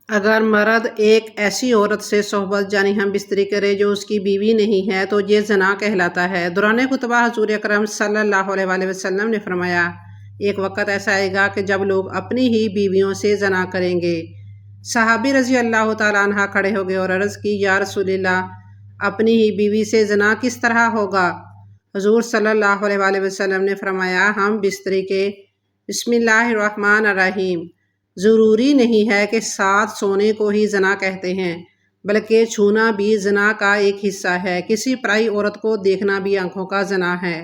اگر مرد ایک ایسی عورت سے صحبت یعنی ہم بستری کرے جو اس کی بیوی نہیں ہے تو یہ زنا کہلاتا ہے۔ دوران خطبہ حضور اکرم صلی اللہ علیہ وآلہ وسلم نے فرمایا، ایک وقت ایسا آئے گا کہ جب لوگ اپنی ہی بیویوں سے زنا کریں گے۔ صحابی رضی اللہ تعالیٰ عنہ کھڑے ہو گئے اور عرض کی، یا رسول اللہ، اپنی ہی بیوی سے زنا کس طرح ہوگا؟ حضور صلی اللہ علیہ وآلہ وسلم نے فرمایا، ہم بستری کے بسم اللہ الرحمن الرحیم۔ ضروری نہیں ہے کہ ساتھ سونے کو ہی زنا کہتے ہیں، بلکہ چھونا بھی زنا کا ایک حصہ ہے۔ کسی پرائی عورت کو دیکھنا بھی آنکھوں کا زنا ہے۔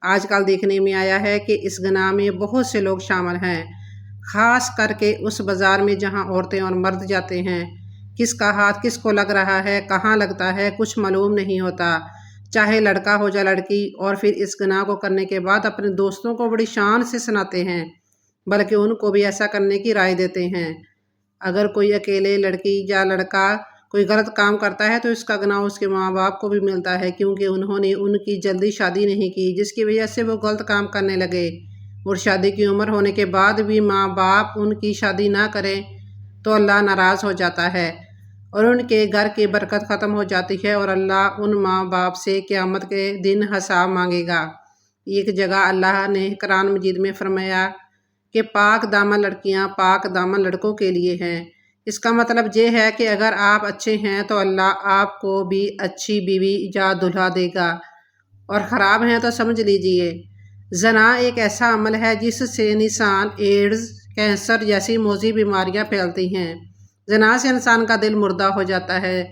آج کل دیکھنے میں آیا ہے کہ اس گناہ میں بہت سے لوگ شامل ہیں، خاص کر کے اس بازار میں جہاں عورتیں اور مرد جاتے ہیں۔ کس کا ہاتھ کس کو لگ رہا ہے، کہاں لگتا ہے، کچھ معلوم نہیں ہوتا، چاہے لڑکا ہو یا لڑکی، اور پھر اس گناہ کو کرنے کے بعد اپنے دوستوں کو بڑی شان سے سناتے ہیں، بلکہ ان کو بھی ایسا کرنے کی رائے دیتے ہیں۔ اگر کوئی اکیلے لڑکی یا لڑکا کوئی غلط کام کرتا ہے تو اس کا گناہ اس کے ماں باپ کو بھی ملتا ہے، کیونکہ انہوں نے ان کی جلدی شادی نہیں کی، جس کی وجہ سے وہ غلط کام کرنے لگے، اور شادی کی عمر ہونے کے بعد بھی ماں باپ ان کی شادی نہ کریں تو اللہ ناراض ہو جاتا ہے اور ان کے گھر کی برکت ختم ہو جاتی ہے، اور اللہ ان ماں باپ سے قیامت کے دن حساب مانگے گا۔ ایک جگہ اللہ نے قرآن مجید میں فرمایا کہ پاک دامن لڑکیاں پاک دامن لڑکوں کے لیے ہیں۔ اس کا مطلب یہ ہے کہ اگر آپ اچھے ہیں تو اللہ آپ کو بھی اچھی بیوی یا دلہا دے گا، اور خراب ہیں تو سمجھ لیجئے۔ زنا ایک ایسا عمل ہے جس سے نسان، ایڈز، کینسر جیسی موذی بیماریاں پھیلتی ہیں۔ زنا سے انسان کا دل مردہ ہو جاتا ہے،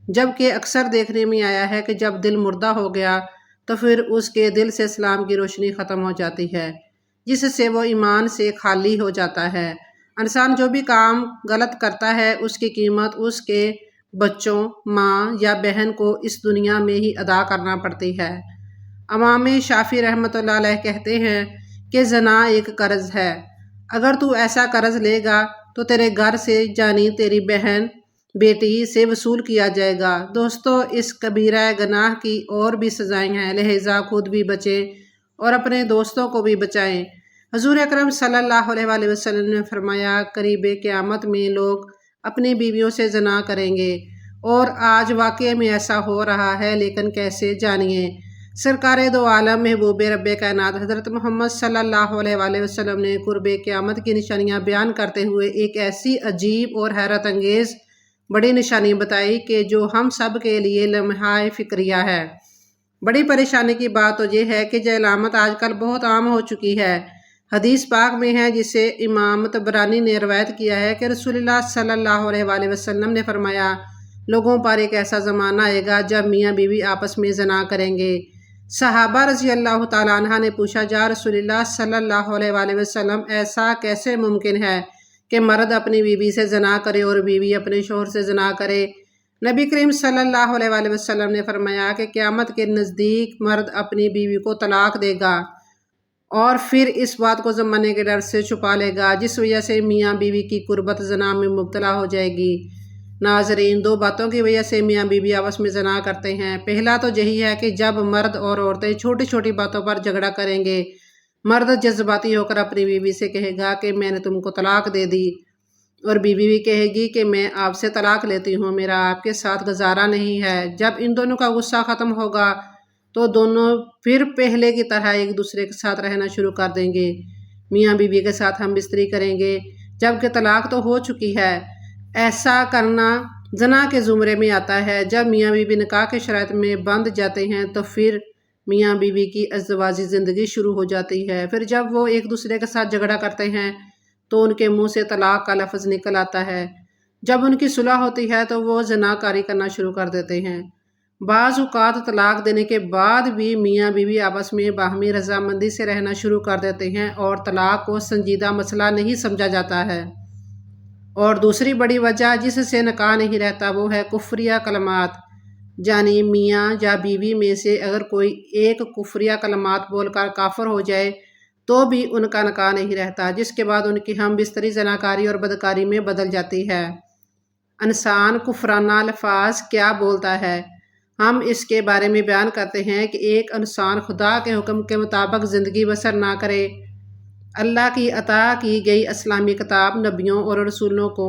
جبکہ اکثر دیکھنے میں آیا ہے کہ جب دل مردہ ہو گیا تو پھر اس کے دل سے اسلام کی روشنی ختم ہو جاتی ہے، جس سے وہ ایمان سے خالی ہو جاتا ہے۔ انسان جو بھی کام غلط کرتا ہے اس کی قیمت اس کے بچوں، ماں یا بہن کو اس دنیا میں ہی ادا کرنا پڑتی ہے۔ امام شافعی رحمۃ اللہ علیہ کہتے ہیں کہ زنا ایک قرض ہے، اگر تو ایسا قرض لے گا تو تیرے گھر سے یعنی تیری بہن بیٹی سے وصول کیا جائے گا۔ دوستو، اس کبیرہ گناہ کی اور بھی سزائیں ہیں، لہٰذا خود بھی بچیں اور اپنے دوستوں کو بھی بچائیں۔ حضور اکرم صلی اللہ علیہ وآلہ وسلم نے فرمایا، قریب قیامت میں لوگ اپنی بیویوں سے زنا کریں گے، اور آج واقعے میں ایسا ہو رہا ہے، لیکن کیسے؟ جانیے۔ سرکار دو عالم محبوب رب کائنات حضرت محمد صلی اللہ علیہ وآلہ وسلم نے قرب قیامت کی نشانیاں بیان کرتے ہوئے ایک ایسی عجیب اور حیرت انگیز بڑی نشانی بتائی کہ جو ہم سب کے لیے لمحہ فکریہ ہے۔ بڑی پریشانی کی بات تو یہ ہے کہ یہ علامت آج کل بہت عام ہو چکی ہے۔ حدیث پاک میں ہے، جسے امام طبرانی نے روایت کیا ہے کہ رسول اللہ صلی اللہ علیہ وآلہ وسلم نے فرمایا، لوگوں پر ایک ایسا زمانہ آئے گا جب میاں بیوی آپس میں زنا کریں گے۔ صحابہ رضی اللہ تعالیٰ عنہ نے پوچھا، یا رسول اللہ صلی اللہ علیہ وآلہ وسلم، ایسا کیسے ممکن ہے کہ مرد اپنی بیوی سے زنا کرے اور بیوی اپنے شوہر سے زنا کرے؟ نبی کریم صلی اللہ علیہ وآلہ وسلم نے فرمایا کہ قیامت کے نزدیک مرد اپنی بیوی کو طلاق دے گا اور پھر اس بات کو زمانے کے ڈر سے چھپا لے گا، جس وجہ سے میاں بیوی کی قربت زنا میں مبتلا ہو جائے گی۔ ناظرین، دو باتوں کی وجہ سے میاں بیوی آپس میں زنا کرتے ہیں۔ پہلا تو یہی ہے کہ جب مرد اور عورتیں چھوٹی چھوٹی باتوں پر جھگڑا کریں گے، مرد جذباتی ہو کر اپنی بیوی سے کہے گا کہ میں نے تم کو طلاق دے دی، اور بیوی بھی کہے گی کہ میں آپ سے طلاق لیتی ہوں، میرا آپ کے ساتھ گزارا نہیں ہے۔ جب ان دونوں کا غصہ ختم ہوگا تو دونوں پھر پہلے کی طرح ایک دوسرے کے ساتھ رہنا شروع کر دیں گے، میاں بیوی کے ساتھ ہم بستری کریں گے، جبکہ طلاق تو ہو چکی ہے۔ ایسا کرنا زنا کے زمرے میں آتا ہے۔ جب میاں بیوی نکاح کے شرائط میں بندھ جاتے ہیں تو پھر میاں بیوی کی ازدواجی زندگی شروع ہو جاتی ہے۔ پھر جب وہ ایک دوسرے کے ساتھ جھگڑا کرتے ہیں تو ان کے منہ سے طلاق کا لفظ نکل آتا ہے۔ جب ان کی صلح ہوتی ہے تو وہ زنا کاری کرنا شروع کر دیتے ہیں۔ بعض اوقات طلاق دینے کے بعد بھی میاں بیوی آپس میں باہمی رضامندی سے رہنا شروع کر دیتے ہیں اور طلاق کو سنجیدہ مسئلہ نہیں سمجھا جاتا ہے۔ اور دوسری بڑی وجہ جس سے نکاح نہیں رہتا وہ ہے کفریہ کلمات، یعنی میاں یا بیوی میں سے اگر کوئی ایک کفریہ کلمات بول کر کافر ہو جائے تو بھی ان کا نکاح نہیں رہتا، جس کے بعد ان کی ہم بستری زناکاری اور بدکاری میں بدل جاتی ہے۔ انسان کفرانہ الفاظ کیا بولتا ہے، ہم اس کے بارے میں بیان کرتے ہیں کہ ایک انسان خدا کے حکم کے مطابق زندگی بسر نہ کرے، اللہ کی عطا کی گئی اسلامی کتاب، نبیوں اور رسولوں کو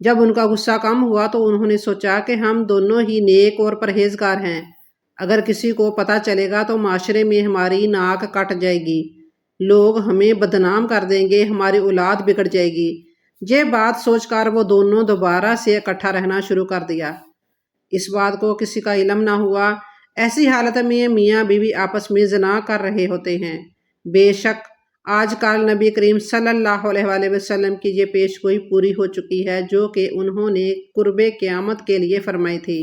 جب ان کا غصہ کم ہوا تو انہوں نے سوچا کہ ہم دونوں ہی نیک اور پرہیزگار ہیں، اگر کسی کو پتہ چلے گا تو معاشرے میں ہماری ناک کٹ جائے گی، لوگ ہمیں بدنام کر دیں گے، ہماری اولاد بگڑ جائے گی۔ یہ بات سوچ کر وہ دونوں دوبارہ سے اکٹھا رہنا شروع کر دیا۔ اس بات کو کسی کا علم نہ ہوا۔ ایسی حالت میں میاں بیوی آپس میں زنا کر رہے ہوتے ہیں۔ بے شک آج کل نبی کریم صلی اللہ علیہ وآلہ وسلم کی یہ پیش گوئی پوری ہو چکی ہے جو کہ انہوں نے قرب قیامت کے لیے فرمائی تھی،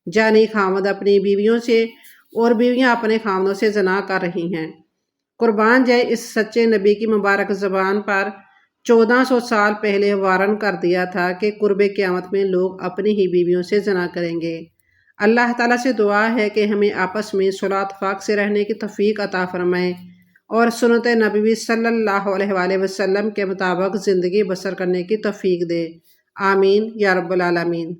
یعنی خاوند اپنی بیویوں سے اور بیویاں اپنے خاوندوں سے زنا کر رہی ہیں۔ قربان جائے اس سچے نبی کی مبارک زبان پر 1400 سال پہلے وارن کر دیا تھا کہ قرب قیامت میں لوگ اپنی ہی بیویوں سے زنا کریں گے۔ اللہ تعالیٰ سے دعا ہے کہ ہمیں آپس میں صلح و اتفاق سے رہنے کی توفیق عطا فرمائے اور سنت نبوی صلی اللہ علیہ وآلہ وسلم کے مطابق زندگی بسر کرنے کی توفیق دے۔ آمین یا رب العالمین۔